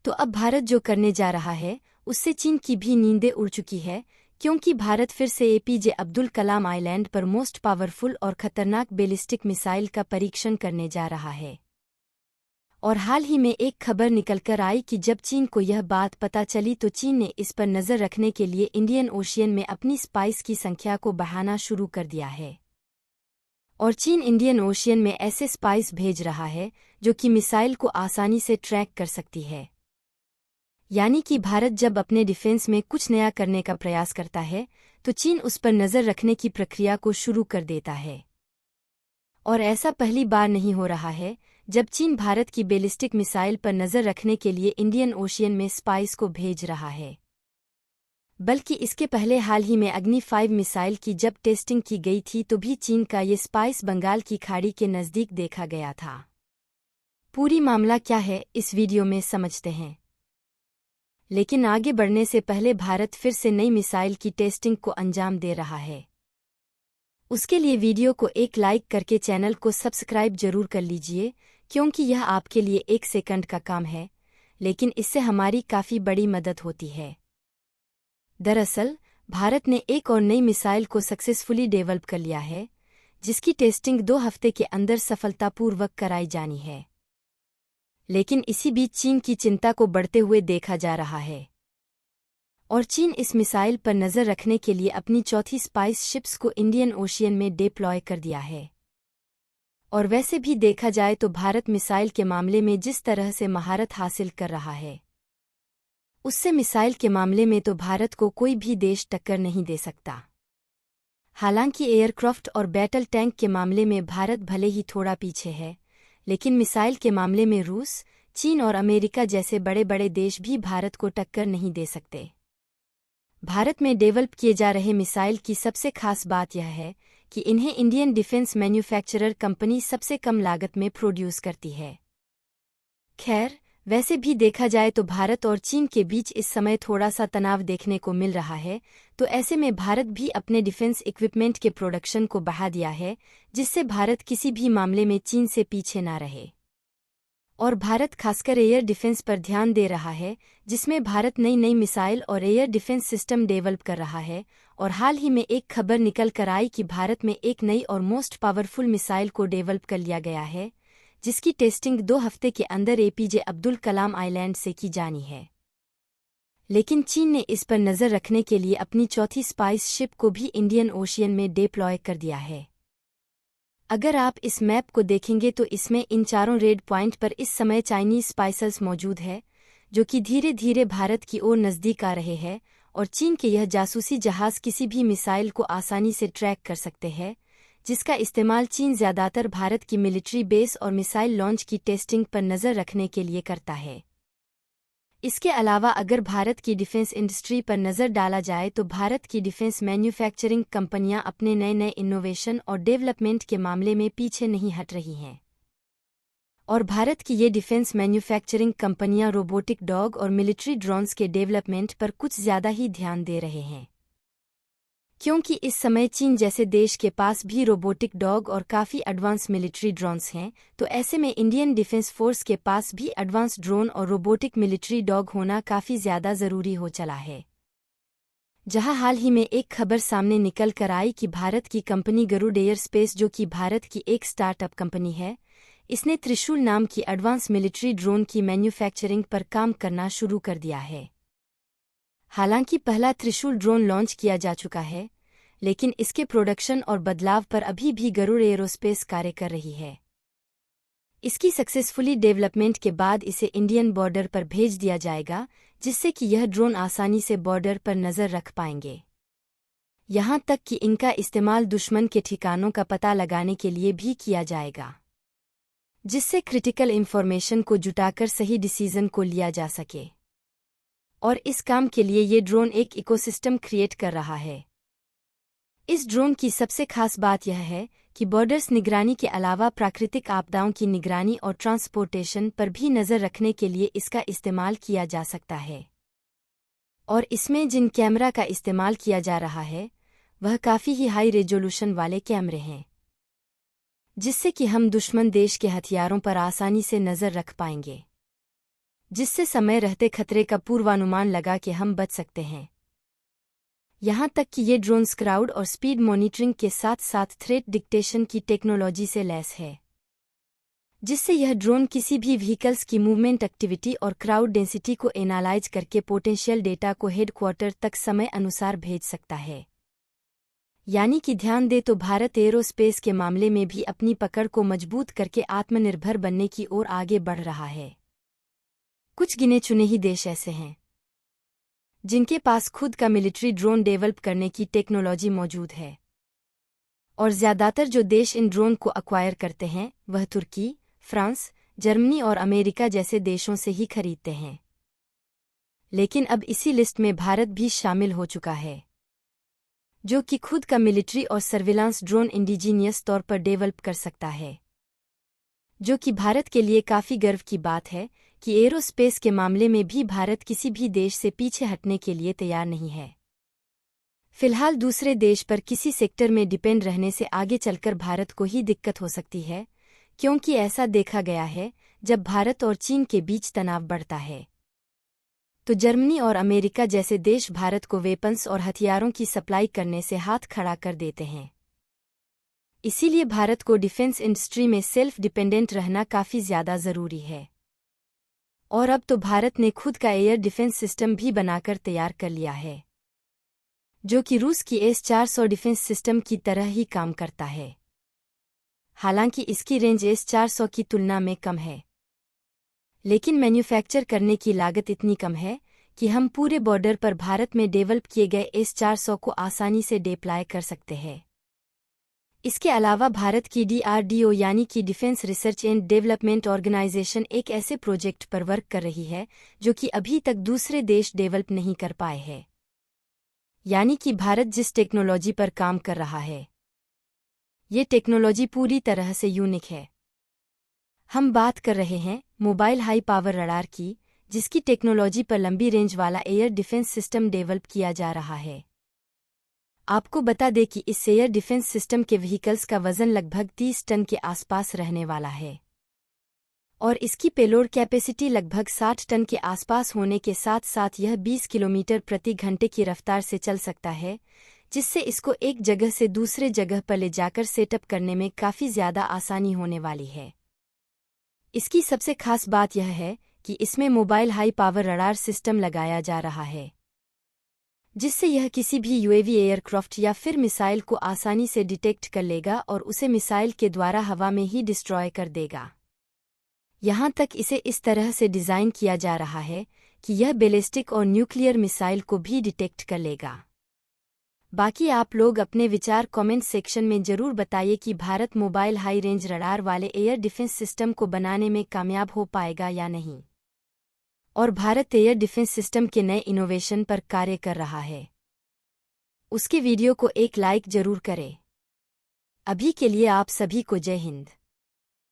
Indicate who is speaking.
Speaker 1: तो अब भारत जो करने जा रहा है उससे चीन की भी नींदें उड़ चुकी है, क्योंकि भारत फिर से एपीजे अब्दुल कलाम आइलैंड पर मोस्ट पावरफुल और खतरनाक बैलिस्टिक मिसाइल का परीक्षण करने जा रहा है। और हाल ही में एक खबर निकलकर आई कि जब चीन को यह बात पता चली तो चीन ने इस पर नज़र रखने के लिए इंडियन ओशियन में अपनी स्पाइस की संख्या को बढ़ाना शुरू कर दिया है। और चीन इंडियन ओशियन में ऐसे स्पाइस भेज रहा है जो कि मिसाइल को आसानी से ट्रैक कर सकती है। यानी कि भारत जब अपने डिफेंस में कुछ नया करने का प्रयास करता है तो चीन उस पर नज़र रखने की प्रक्रिया को शुरू कर देता है। और ऐसा पहली बार नहीं हो रहा है जब चीन भारत की बैलिस्टिक मिसाइल पर नज़र रखने के लिए इंडियन ओशियन में स्पाइस को भेज रहा है, बल्कि इसके पहले हाल ही में अग्नि 5 मिसाइल की जब टेस्टिंग की गई थी तो भी चीन का ये स्पाइस बंगाल की खाड़ी के नज़दीक देखा गया था। पूरी मामला क्या है इस वीडियो में समझते हैं, लेकिन आगे बढ़ने से पहले भारत फिर से नई मिसाइल की टेस्टिंग को अंजाम दे रहा है। उसके लिए वीडियो को एक लाइक करके चैनल को सब्सक्राइब जरूर कर लीजिए, क्योंकि यह आपके लिए 1 सेकंड का काम है, लेकिन इससे हमारी काफ़ी बड़ी मदद होती है। दरअसल भारत ने एक और नई मिसाइल को सक्सेसफुली डेवलप कर लिया है, जिसकी टेस्टिंग 2 हफ्ते के अंदर सफलतापूर्वक कराई जानी है। लेकिन इसी बीच चीन की चिंता को बढ़ते हुए देखा जा रहा है और चीन इस मिसाइल पर नज़र रखने के लिए अपनी चौथी स्पाइस शिप्स को इंडियन ओशियन में डिप्लॉय कर दिया है। और वैसे भी देखा जाए तो भारत मिसाइल के मामले में जिस तरह से महारत हासिल कर रहा है, उससे मिसाइल के मामले में तो भारत को कोई भी देश टक्कर नहीं दे सकता। हालांकि एयरक्राफ्ट और बैटल टैंक के मामले में भारत भले ही थोड़ा पीछे है, लेकिन मिसाइल के मामले में रूस, चीन और अमेरिका जैसे बड़े बड़े देश भी भारत को टक्कर नहीं दे सकते। भारत में डेवलप किए जा रहे मिसाइल की सबसे खास बात यह है कि इन्हें इंडियन डिफेंस मैन्युफैक्चरर कंपनी सबसे कम लागत में प्रोड्यूस करती है। खैर, वैसे भी देखा जाए तो भारत और चीन के बीच इस समय थोड़ा सा तनाव देखने को मिल रहा है, तो ऐसे में भारत भी अपने डिफेंस इक्विपमेंट के प्रोडक्शन को बढ़ा दिया है, जिससे भारत किसी भी मामले में चीन से पीछे ना रहे। और भारत खासकर एयर डिफेंस पर ध्यान दे रहा है, जिसमें भारत नई नई मिसाइल और एयर डिफेंस सिस्टम डेवलप कर रहा है। और हाल ही में एक खबर निकल कर आई कि भारत में एक नई और मोस्ट पावरफुल मिसाइल को डेवलप कर लिया गया है, जिसकी टेस्टिंग 2 हफ्ते के अंदर एपीजे अब्दुल कलाम आइलैंड से की जानी है। लेकिन चीन ने इस पर नज़र रखने के लिए अपनी चौथी स्पाइस शिप को भी इंडियन ओशियन में डिप्लॉय कर दिया है। अगर आप इस मैप को देखेंगे तो इसमें इन चारों रेड पॉइंट पर इस समय चाइनीज स्पाइसर्स मौजूद है, जो कि धीरे धीरे भारत की ओर नज़दीक आ रहे हैं। और चीन के यह जासूसी जहाज किसी भी मिसाइल को आसानी से ट्रैक कर सकते हैं, जिसका इस्तेमाल चीन ज़्यादातर भारत की मिलिट्री बेस और मिसाइल लॉन्च की टेस्टिंग पर नज़र रखने के लिए करता है। इसके अलावा अगर भारत की डिफेंस इंडस्ट्री पर नज़र डाला जाए तो भारत की डिफेंस मैन्युफैक्चरिंग कंपनियां अपने नए नए इनोवेशन और डेवलपमेंट के मामले में पीछे नहीं हट रही हैं। और भारत की ये डिफेंस मैन्युफैक्चरिंग कंपनियां रोबोटिक डॉग और मिलिट्री ड्रोन्स के डेवलपमेंट पर कुछ ज़्यादा ही ध्यान दे रहे हैं, क्योंकि इस समय चीन जैसे देश के पास भी रोबोटिक डॉग और काफ़ी एडवांस मिलिट्री ड्रोन्स हैं, तो ऐसे में इंडियन डिफेंस फोर्स के पास भी एडवांस ड्रोन और रोबोटिक मिलिट्री डॉग होना काफ़ी ज़्यादा ज़रूरी हो चला है। जहां हाल ही में एक खबर सामने निकल कर आई कि भारत की कंपनी गरुड़ एयर स्पेस, जो कि भारत की एक स्टार्टअप कंपनी है, इसने त्रिशूल नाम की एडवांस मिलिट्री ड्रोन की मैन्युफैक्चरिंग पर काम करना शुरू कर दिया है। हालांकि पहला त्रिशूल ड्रोन लॉन्च किया जा चुका है, लेकिन इसके प्रोडक्शन और बदलाव पर अभी भी गरुड़ एरोस्पेस कार्य कर रही है। इसकी सक्सेसफुली डेवलपमेंट के बाद इसे इंडियन बॉर्डर पर भेज दिया जाएगा, जिससे कि यह ड्रोन आसानी से बॉर्डर पर नज़र रख पाएंगे। यहाँ तक कि इनका इस्तेमाल दुश्मन के ठिकानों का पता लगाने के लिए भी किया जाएगा, जिससे क्रिटिकल इंफॉर्मेशन को जुटाकर सही डिसीजन को लिया जा सके। और इस काम के लिए ये ड्रोन एक इकोसिस्टम क्रिएट कर रहा है। इस ड्रोन की सबसे खास बात यह है कि बॉर्डर्स निगरानी के अलावा प्राकृतिक आपदाओं की निगरानी और ट्रांसपोर्टेशन पर भी नज़र रखने के लिए इसका इस्तेमाल किया जा सकता है। और इसमें जिन कैमरा का इस्तेमाल किया जा रहा है वह काफ़ी ही हाई रेजोल्यूशन वाले कैमरे हैं, जिससे कि हम दुश्मन देश के हथियारों पर आसानी से नज़र रख पाएंगे। जिससे समय रहते खतरे का पूर्वानुमान लगा के हम बच सकते हैं। यहाँ तक कि ये ड्रोन्स क्राउड और स्पीड मॉनिटरिंग के साथ साथ थ्रेट डिक्टेशन की टेक्नोलॉजी से लैस है, जिससे यह ड्रोन किसी भी व्हीकल्स की मूवमेंट एक्टिविटी और क्राउड डेंसिटी को एनालाइज करके पोटेंशियल डेटा को हेडक्वार्टर तक समय अनुसार भेज सकता है। यानी कि ध्यान दे तो भारत एरोस्पेस के मामले में भी अपनी पकड़ को मजबूत करके आत्मनिर्भर बनने की ओर आगे बढ़ रहा है। कुछ गिने चुने ही देश ऐसे हैं जिनके पास खुद का मिलिट्री ड्रोन डेवलप करने की टेक्नोलॉजी मौजूद है, और ज़्यादातर जो देश इन ड्रोन को अक्वायर करते हैं वह तुर्की, फ्रांस, जर्मनी और अमेरिका जैसे देशों से ही खरीदते हैं। लेकिन अब इसी लिस्ट में भारत भी शामिल हो चुका है, जो कि खुद का मिलिट्री और सर्विलांस ड्रोन इंडिजीनियस तौर पर डेवलप कर सकता है, जो कि भारत के लिए काफ़ी गर्व की बात है कि एरोस्पेस के मामले में भी भारत किसी भी देश से पीछे हटने के लिए तैयार नहीं है। फिलहाल दूसरे देश पर किसी सेक्टर में डिपेंड रहने से आगे चलकर भारत को ही दिक्कत हो सकती है, क्योंकि ऐसा देखा गया है जब भारत और चीन के बीच तनाव बढ़ता है तो जर्मनी और अमेरिका जैसे देश भारत को वेपन्स और हथियारों की सप्लाई करने से हाथ खड़ा कर देते हैं। इसीलिए भारत को डिफेंस इंडस्ट्री में सेल्फ डिपेंडेंट रहना काफ़ी ज़्यादा ज़रूरी है। और अब तो भारत ने खुद का एयर डिफेंस सिस्टम भी बनाकर तैयार कर लिया है, जो कि रूस की S-400 डिफेंस सिस्टम की तरह ही काम करता है। हालांकि इसकी रेंज S-400 की तुलना में कम है, लेकिन मैन्युफैक्चर करने की लागत इतनी कम है कि हम पूरे बॉर्डर पर भारत में डेवलप किए गए S-400 को आसानी से डिप्लॉय कर सकते हैं। इसके अलावा भारत की DRDO यानी कि defence research and development organisation एक ऐसे प्रोजेक्ट पर वर्क कर रही है जो कि अभी तक दूसरे देश डेवलप नहीं कर पाए हैं। यानी कि भारत जिस टेक्नोलॉजी पर काम कर रहा है, ये टेक्नोलॉजी पूरी तरह से यूनिक है। हम बात कर रहे हैं मोबाइल हाई पावर रडार की, जिसकी टेक्नोलॉजी पर लंबी रेंज वाला एयर डिफेंस सिस्टम डेवलप किया जा रहा है। आपको बता दें कि इस एयर डिफेंस सिस्टम के व्हीकल्स का वजन लगभग 30 टन के आसपास रहने वाला है, और इसकी पेलोड कैपेसिटी लगभग 60 टन के आसपास होने के साथ साथ यह 20 किलोमीटर प्रति घंटे की रफ्तार से चल सकता है, जिससे इसको एक जगह से दूसरे जगह पर ले जाकर सेटअप करने में काफ़ी ज़्यादा आसानी होने वाली है। इसकी सबसे खास बात यह है कि इसमें mobile high power radar system लगाया जा रहा है, जिससे यह किसी भी UAV एयरक्राफ्ट या फिर मिसाइल को आसानी से डिटेक्ट कर लेगा और उसे मिसाइल के द्वारा हवा में ही डिस्ट्रॉय कर देगा। यहाँ तक इसे इस तरह से डिज़ाइन किया जा रहा है कि यह बैलिस्टिक और न्यूक्लियर मिसाइल को भी डिटेक्ट कर लेगा। बाकी आप लोग अपने विचार कमेंट सेक्शन में ज़रूर बताइए कि Bharat mobile high range radar वाले एयर डिफेंस सिस्टम को बनाने में कामयाब हो पाएगा या नहीं, और भारत एयर डिफेंस सिस्टम के नए इनोवेशन पर कार्य कर रहा है। उसके वीडियो को एक लाइक जरूर करें। अभी के लिए आप सभी को जय हिंद।